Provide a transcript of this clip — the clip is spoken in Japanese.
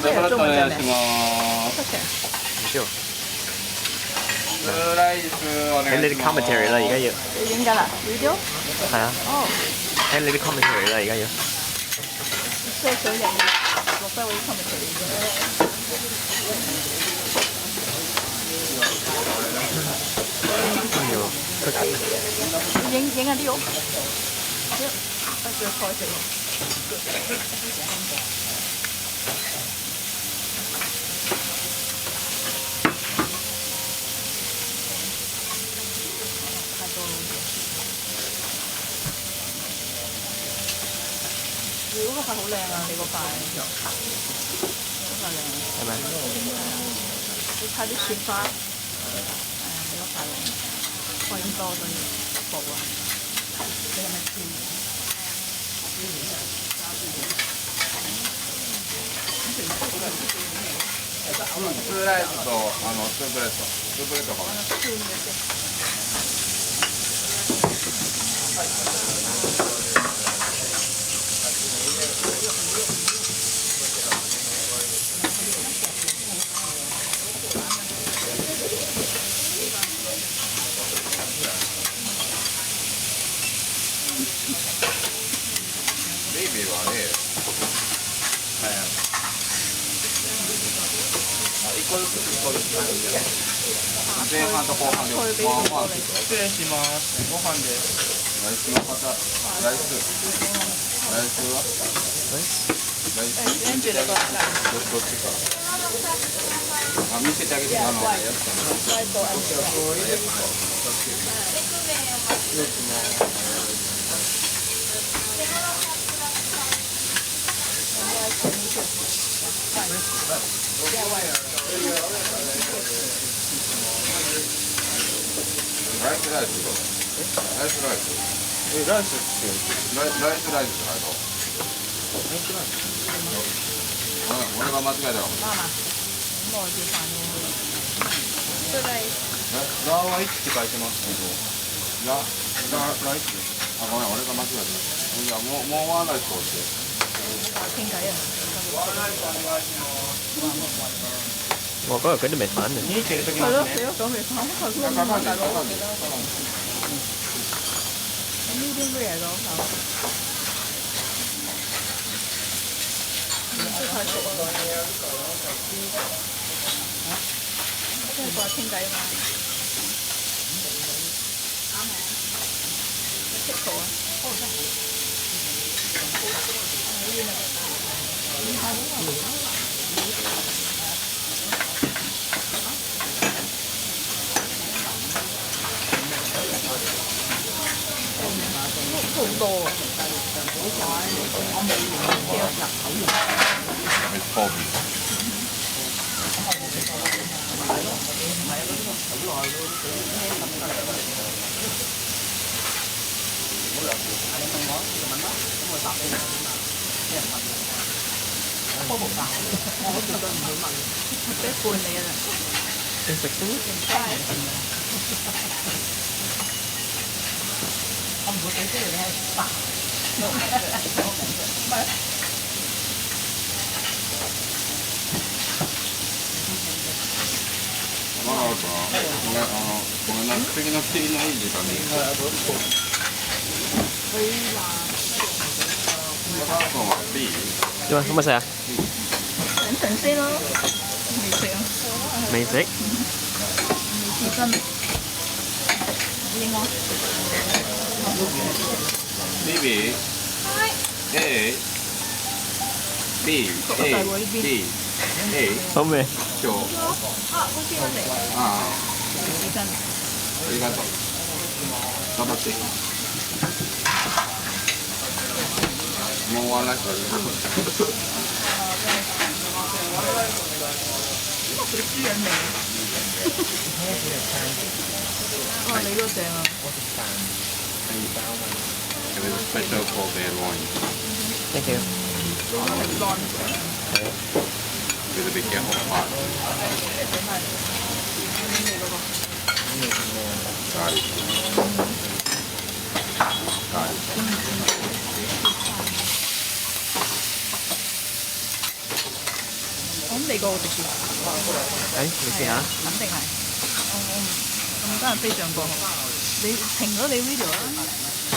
フラットお願いします。唔知喎。ライスお願睇你啲いします。commentary 啦，而家要。影緊啦，video。係啊。哦。睇你啲 commentary 啦，而家要。即係想影錄低我啲 commentary 要佢近。影下啲肉。不叫菜食。你嗰個係好靚啊！你嗰塊，嗰塊靚。係咪？你睇啲雪花，你嗰塊靚，我已經多咗薄啊！你係咪甜？2ライスと2プレート。2プレートか。ベイビーはね、1個ずつ1個ずつ。前半と後半で失礼します。ご飯です。ライスの方、ライスは？ライス。跟住你個どっちか。見せてあげてやつライスライスライスライスライスってライスライスって俺が間違えたかも。咁我叫飯咯。對ラは1って書いてますけど、ライス。ごめん、俺が間違えた。じゃあもうワンライスをして。傾偈啊！我嗰日佢都未反嘅。係咯，死咗講未翻，頭先我問大佬。咁呢啲咩嘢講頭？即係食即係過嚟傾偈啊嘛。啱嘅。識圖啊！好多啊！我未入口用。方便。俾一半你啊！你食先。我唔會俾出嚟，你係白。ごめんな、次の次のいい時間に。B。點啊？有冇食啊？等陣先咯，未食啊。未食。未起身。應我。BB。A。B。A。B。A。好味。今日。好似我哋。未起身。ありがとう。頑張って。もうワンライスだけ。佢啲豬膶味。哇！你嗰個正啊！It was special for their loin. Thank you。With a bit careful part. Got it. Got it. 你個直接，誒，你試下。肯定係。我唔咁多人飛上過，你停咗你 video 啦。